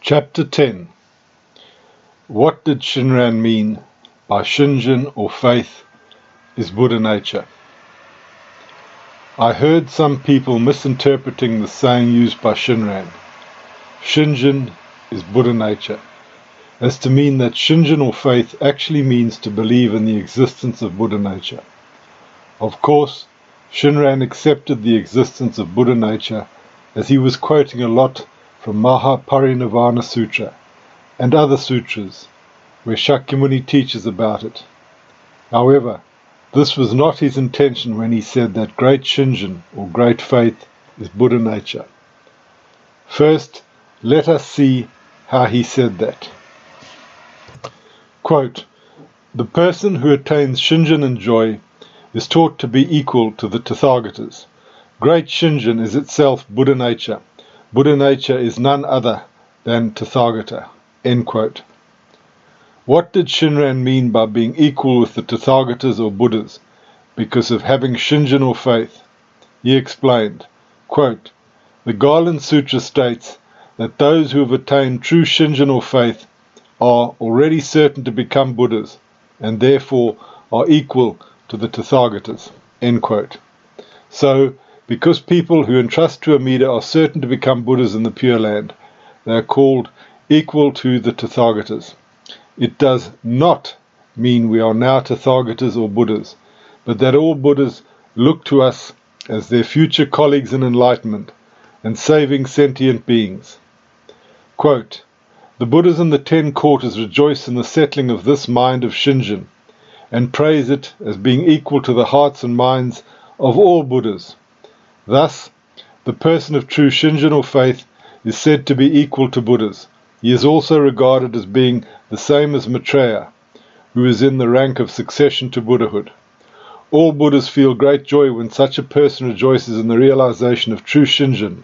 Chapter 10. What did Shinran mean by shinjin or faith is Buddha nature? I heard some people misinterpreting the saying used by Shinran, shinjin is Buddha nature, as to mean that shinjin or faith actually means to believe in the existence of Buddha nature. Of course, Shinran accepted the existence of Buddha nature as he was quoting a lot from Mahaparinirvana Sutra and other sutras where Shakyamuni teaches about it. However, this was not his intention when he said that great shinjin or great faith is Buddha nature. First, let us see how he said that. Quote, the person who attains shinjin and joy is taught to be equal to the Tathagatas. Great shinjin is itself Buddha nature. Buddha nature is none other than Tathagata. End quote. What did Shinran mean by being equal with the Tathagatas or Buddhas because of having shinjin or faith? He explained, quote, the Garland Sutra states that those who have attained true shinjin or faith are already certain to become Buddhas and therefore are equal to the Tathagatas. End quote. So, because people who entrust to Amida are certain to become Buddhas in the Pure Land, they are called equal to the Tathagatas. It does not mean we are now Tathagatas or Buddhas, but that all Buddhas look to us as their future colleagues in enlightenment and saving sentient beings. Quote, the Buddhas in the 10 quarters rejoice in the settling of this mind of shinjin and praise it as being equal to the hearts and minds of all Buddhas. Thus, the person of true shinjin or faith is said to be equal to Buddhas. He is also regarded as being the same as Maitreya, who is in the rank of succession to Buddhahood. All Buddhas feel great joy when such a person rejoices in the realization of true shinjin,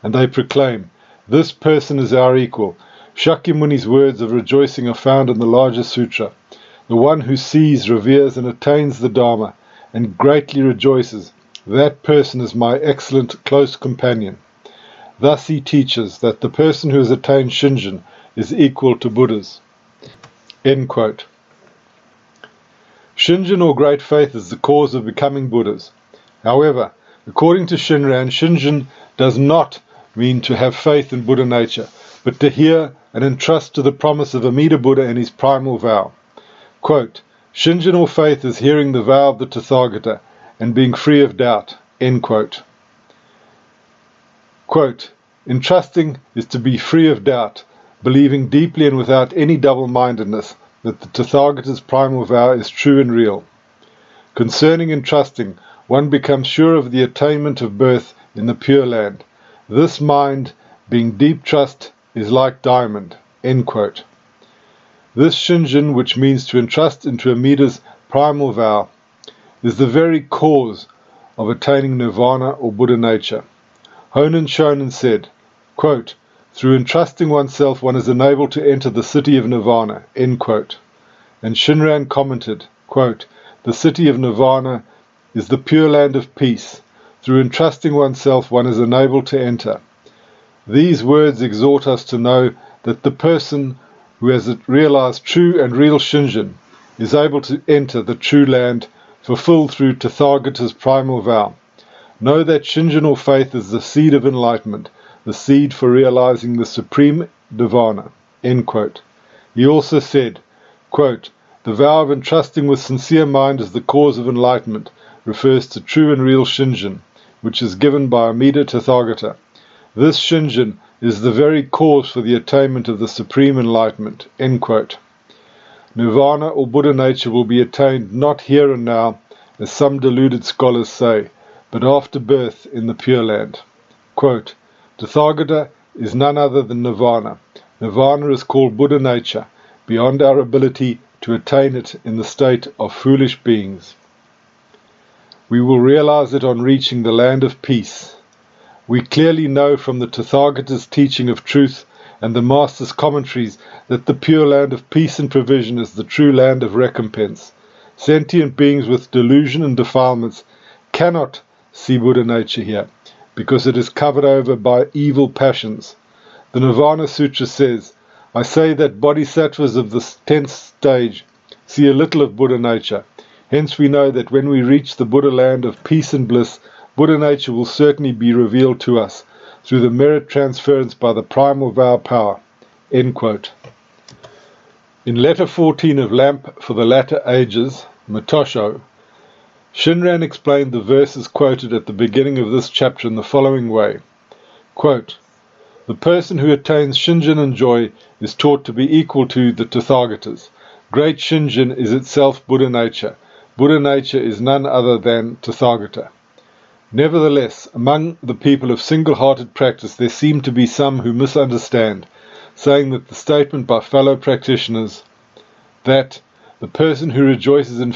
and they proclaim, this person is our equal. Shakyamuni's words of rejoicing are found in the larger sutra. The one who sees, reveres, and attains the Dharma, and greatly rejoices, that person is my excellent close companion. Thus he teaches that the person who has attained shinjin is equal to Buddhas. End quote. Shinjin or great faith is the cause of becoming Buddhas. However, according to Shinran, shinjin does not mean to have faith in Buddha nature, but to hear and entrust to the promise of Amida Buddha in his primal vow. Quote, shinjin or faith is hearing the vow of the Tathagata and being free of doubt. End quote. Quote, entrusting is to be free of doubt, believing deeply and without any double-mindedness that the Tathagata's primal vow is true and real. Concerning entrusting, one becomes sure of the attainment of birth in the Pure Land. This mind, being deep trust, is like diamond. End quote. This shinjin, which means to entrust into Amida's primal vow, is the very cause of attaining nirvana or Buddha nature. Honen Shonen said, quote, through entrusting oneself one is enabled to enter the city of nirvana, end quote. And Shinran commented, quote, the city of nirvana is the pure land of peace. Through entrusting oneself one is enabled to enter. These words exhort us to know that the person who has realized true and real shinjin is able to enter the true land fulfilled through Tathagata's primal vow. Know that shinjin or faith is the seed of enlightenment, the seed for realizing the supreme nirvana. End quote. He also said, quote, the vow of entrusting with sincere mind as the cause of enlightenment refers to true and real shinjin, which is given by Amida Tathagata. This shinjin is the very cause for the attainment of the supreme enlightenment. End quote. Nirvana or Buddha nature will be attained not here and now, as some deluded scholars say, but after birth in the Pure Land. Quote, Tathagata is none other than nirvana. Nirvana is called Buddha nature, beyond our ability to attain it in the state of foolish beings. We will realize it on reaching the land of peace. We clearly know from the Tathagata's teaching of truth and the Master's commentaries that the pure land of peace and provision is the true land of recompense. Sentient beings with delusion and defilements cannot see Buddha nature here, because it is covered over by evil passions. The Nirvana Sutra says, I say that bodhisattvas of the 10th stage see a little of Buddha nature. Hence we know that when we reach the Buddha land of peace and bliss, Buddha nature will certainly be revealed to us through the merit transference by the primal vow power. End quote. In letter 14 of Lamp for the Latter Ages, Matosho, Shinran explained the verses quoted at the beginning of this chapter in the following way. Quote, the person who attains shinjin and joy is taught to be equal to the Tathagatas. Great shinjin is itself Buddha nature. Buddha nature is none other than Tathagata. Nevertheless, among the people of single-hearted practice there seem to be some who misunderstand, saying that the statement by fellow practitioners that the person who rejoices in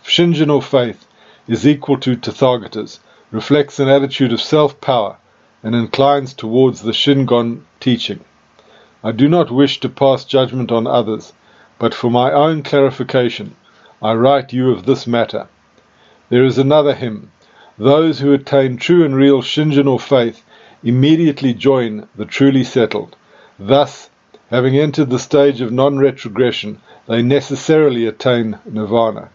shinjin or faith is equal to Tathagatas reflects an attitude of self-power and inclines towards the Shingon teaching. I do not wish to pass judgment on others, but for my own clarification, I write you of this matter. There is another hymn. Those who attain true and real shinjin or faith immediately join the truly settled. Thus, having entered the stage of non-retrogression, they necessarily attain nirvana.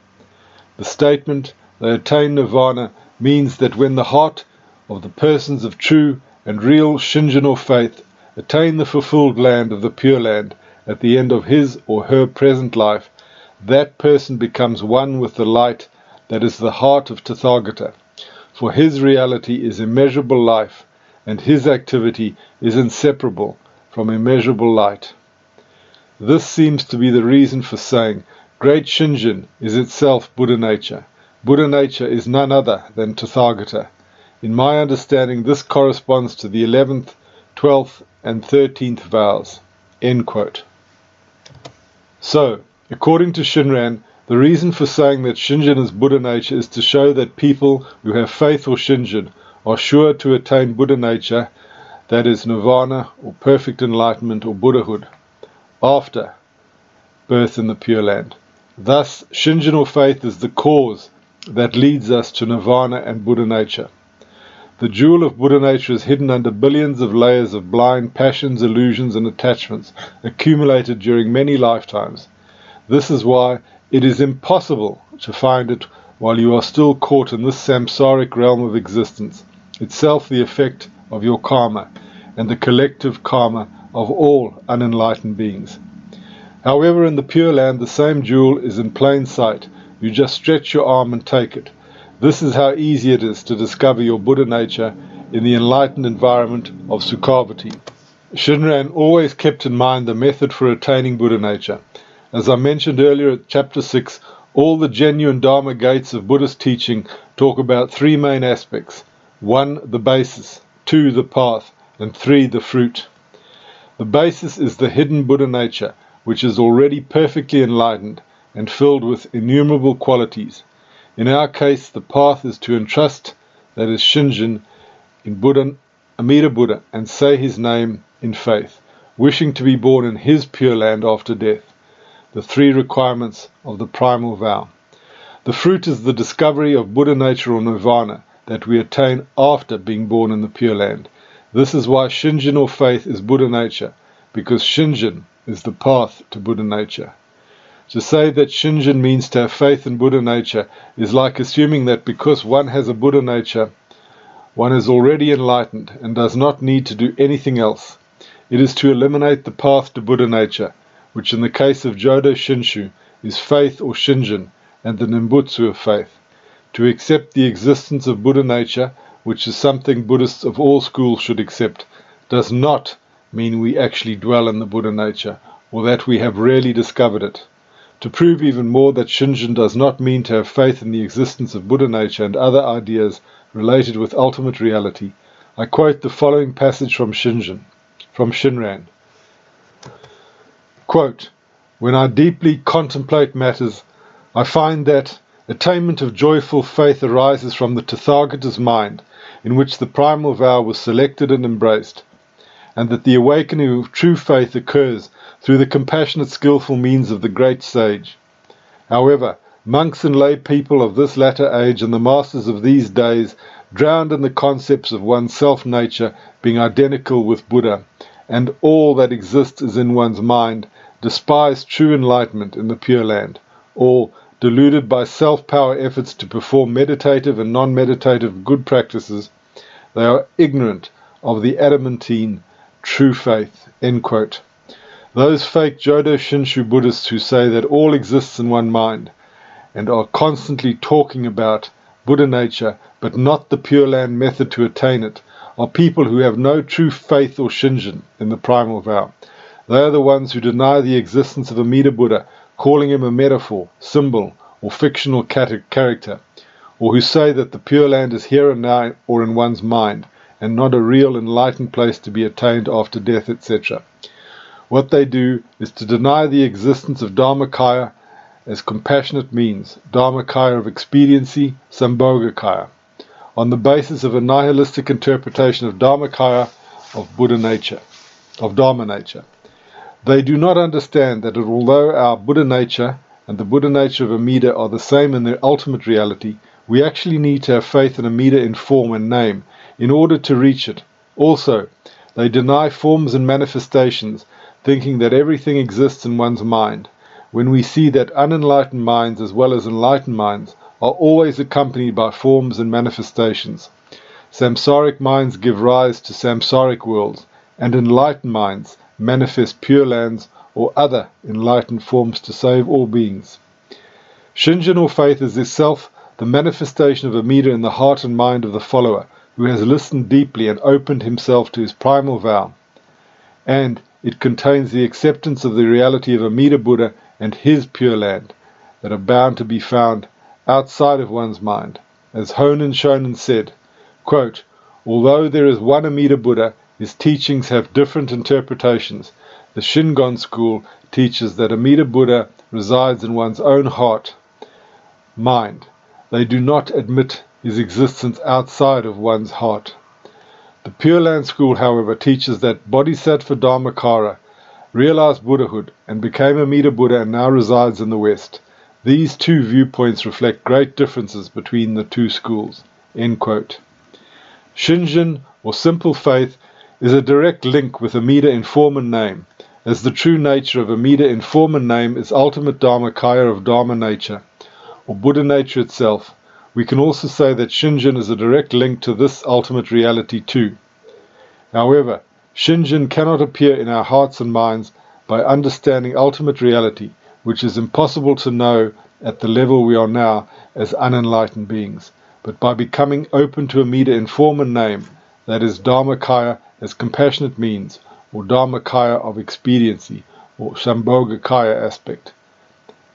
The statement, they attain nirvana, means that when the heart of the persons of true and real shinjin or faith attain the fulfilled land of the Pure Land at the end of his or her present life, that person becomes one with the light that is the heart of Tathagata, for his reality is immeasurable life, and his activity is inseparable from immeasurable light. This seems to be the reason for saying, great shinjin is itself Buddha nature. Buddha nature is none other than Tathagata. In my understanding, this corresponds to the 11th, 12th, and 13th vows. End quote. So, according to Shinran, the reason for saying that shinjin is Buddha nature is to show that people who have faith or shinjin are sure to attain Buddha nature, that is nirvana or perfect enlightenment or Buddhahood, after birth in the Pure Land. Thus, shinjin or faith is the cause that leads us to nirvana and Buddha nature. The jewel of Buddha nature is hidden under billions of layers of blind passions, illusions, and attachments accumulated during many lifetimes. This is why it is impossible to find it while you are still caught in this samsaric realm of existence, itself the effect of your karma and the collective karma of all unenlightened beings. However, in the Pure Land, the same jewel is in plain sight. You just stretch your arm and take it. This is how easy it is to discover your Buddha nature in the enlightened environment of Sukhavati. Shinran always kept in mind the method for attaining Buddha nature. As I mentioned earlier at chapter 6, all the genuine Dharma gates of Buddhist teaching talk about three main aspects. 1, the basis, 2, the path, and 3, the fruit. The basis is the hidden Buddha nature, which is already perfectly enlightened and filled with innumerable qualities. In our case, the path is to entrust, that is shinjin, in Buddha, Amida Buddha, and say his name in faith, wishing to be born in his Pure Land after death. The three requirements of the primal vow. The fruit is the discovery of Buddha nature or nirvana that we attain after being born in the Pure Land. This is why shinjin or faith is Buddha nature, because shinjin is the path to Buddha nature. To say that shinjin means to have faith in Buddha nature is like assuming that because one has a Buddha nature, one is already enlightened and does not need to do anything else. It is to eliminate the path to Buddha nature, which in the case of Jodo Shinshu is faith or shinjin and the nimbutsu of faith. To accept the existence of Buddha nature, which is something Buddhists of all schools should accept, does not mean we actually dwell in the Buddha nature or that we have really discovered it. To prove even more that shinjin does not mean to have faith in the existence of Buddha nature and other ideas related with ultimate reality, I quote the following passage from Shinran. Quote, when I deeply contemplate matters, I find that attainment of joyful faith arises from the Tathagata's mind, in which the primal vow was selected and embraced, and that the awakening of true faith occurs through the compassionate, skillful means of the great sage. However, monks and lay people of this latter age and the masters of these days, drowned in the concepts of one's self-nature being identical with Buddha, and all that exists is in one's mind, despise true enlightenment in the Pure Land, or, deluded by self-power efforts to perform meditative and non-meditative good practices, they are ignorant of the adamantine true faith. End quote. Those fake Jodo Shinshu Buddhists who say that all exists in one mind and are constantly talking about Buddha nature but not the Pure Land method to attain it are people who have no true faith or shinjin in the primal vow. They are the ones who deny the existence of Amida Buddha, calling him a metaphor, symbol, or fictional character, or who say that the Pure Land is here and now or in one's mind, and not a real enlightened place to be attained after death, etc. What they do is to deny the existence of Dharmakaya as compassionate means, Dharmakaya of expediency, Sambhogakaya, on the basis of a nihilistic interpretation of Dharmakaya of Buddha nature, of Dharma nature. They do not understand that although our Buddha nature and the Buddha nature of Amida are the same in their ultimate reality, we actually need to have faith in Amida in form and name in order to reach it. Also, they deny forms and manifestations, thinking that everything exists in one's mind, when we see that unenlightened minds as well as enlightened minds are always accompanied by forms and manifestations. Samsaric minds give rise to samsaric worlds, and enlightened minds manifest pure lands or other enlightened forms to save all beings. Shinjin or faith is itself the manifestation of Amida in the heart and mind of the follower, who has listened deeply and opened himself to his primal vow. And it contains the acceptance of the reality of Amida Buddha and his Pure Land, that are bound to be found outside of one's mind. As Honen Shonen said, quote, although there is one Amida Buddha, his teachings have different interpretations. The Shingon school teaches that Amida Buddha resides in one's own heart, mind. They do not admit his existence outside of one's heart. The Pure Land school, however, teaches that Bodhisattva Dharmakara realized Buddhahood and became Amida Buddha and now resides in the West. These two viewpoints reflect great differences between the two schools. End quote. Shinjin, or simple faith, is a direct link with Amida in form and name, as the true nature of Amida in form and name is ultimate Dharmakaya of Dharma nature, or Buddha nature itself. We can also say that Shinjin is a direct link to this ultimate reality too. However, Shinjin cannot appear in our hearts and minds by understanding ultimate reality, which is impossible to know at the level we are now as unenlightened beings, but by becoming open to Amida in form and name, that is Dharmakaya as compassionate means, or Dharmakaya of expediency, or Sambhogakaya aspect.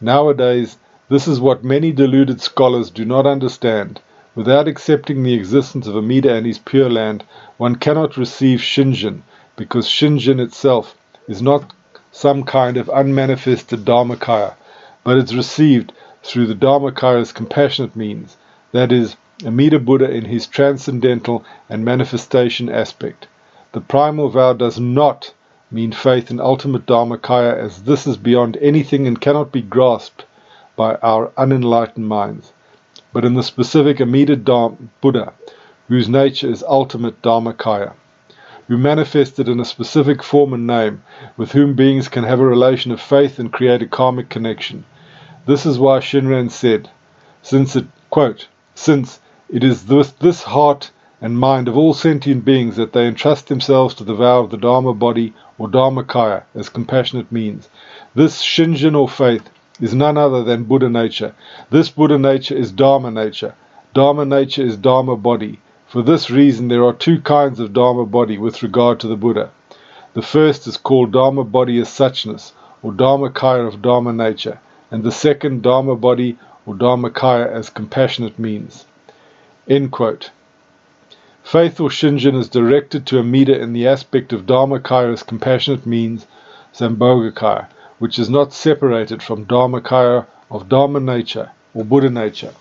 Nowadays, this is what many deluded scholars do not understand. Without accepting the existence of Amida and his Pure Land, one cannot receive Shinjin, because Shinjin itself is not some kind of unmanifested Dharmakaya, but is received through the Dharmakaya's compassionate means, that is, Amida Buddha in his transcendental and manifestation aspect. The primal vow does not mean faith in ultimate Dharmakaya, as this is beyond anything and cannot be grasped by our unenlightened minds, but in the specific Amida Buddha, whose nature is ultimate Dharmakaya, who manifested in a specific form and name, with whom beings can have a relation of faith and create a karmic connection. This is why Shinran said, since it is this heart and mind of all sentient beings that they entrust themselves to the vow of the Dharma body or Dharmakaya as compassionate means. This Shinjin or faith is none other than Buddha nature. This Buddha nature is Dharma nature. Dharma nature is Dharma body. For this reason there are two kinds of Dharma body with regard to the Buddha. The first is called Dharma body as suchness, or Dharmakaya of Dharma nature, and the second Dharma body or Dharmakaya as compassionate means. End quote. Faith or Shinjin is directed to Amida in the aspect of Dharmakaya as compassionate means, Sambhogakaya, which is not separated from Dharmakaya of Dharma nature or Buddha nature.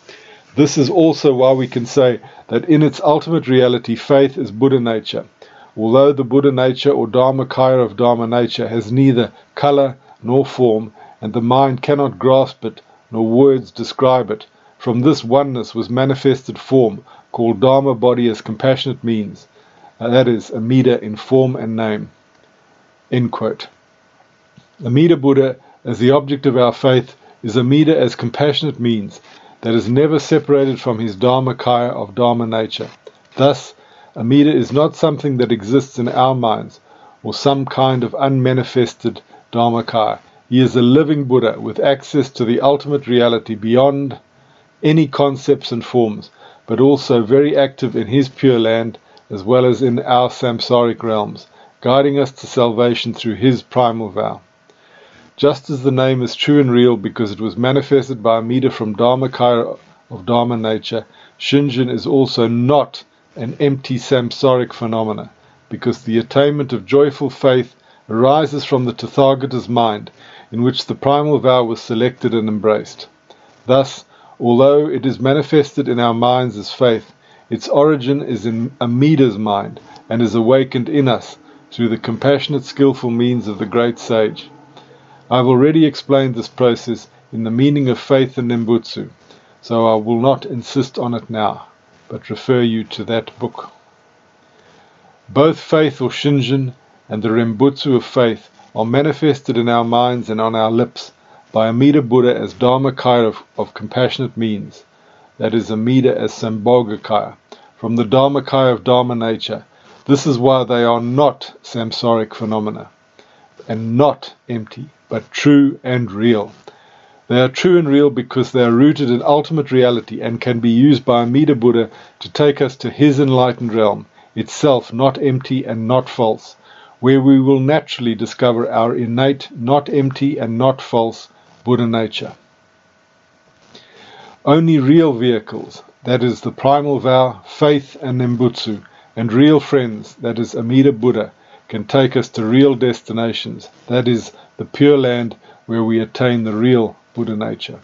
This is also why we can say that in its ultimate reality faith is Buddha nature, although the Buddha nature or Dharmakaya of Dharma nature has neither color nor form, and the mind cannot grasp it nor words describe it. From this oneness was manifested form, called Dharma body as compassionate means, that is, Amida in form and name. End quote. Amida Buddha, as the object of our faith, is Amida as compassionate means that is never separated from his Dharmakaya of Dharma nature. Thus, Amida is not something that exists in our minds or some kind of unmanifested Dharmakaya. He is a living Buddha with access to the ultimate reality beyond any concepts and forms, but also very active in his Pure Land as well as in our samsaric realms, guiding us to salvation through his primal vow. Just as the name is true and real because it was manifested by Amida from Dharmakaya of Dharma nature, Shinjin is also not an empty samsaric phenomena, because the attainment of joyful faith arises from the Tathagata's mind, in which the primal vow was selected and embraced. Thus, although it is manifested in our minds as faith, its origin is in Amida's mind and is awakened in us through the compassionate, skillful means of the great sage. I have already explained this process in the meaning of faith and Nembutsu, so I will not insist on it now, but refer you to that book. Both faith or Shinjin and the Rembutsu of faith are manifested in our minds and on our lips by Amida Buddha as Dharmakaya of compassionate means, that is Amida as Sambhogakaya, from the Dharmakaya of Dharma nature. This is why they are not samsaric phenomena, and not empty, but true and real. They are true and real because they are rooted in ultimate reality and can be used by Amida Buddha to take us to his enlightened realm, itself not empty and not false, where we will naturally discover our innate, not empty and not false Buddha nature. Only real vehicles, that is the primal vow, faith and Nembutsu, and real friends, that is Amida Buddha, can take us to real destinations, that is the Pure Land where we attain the real Buddha nature.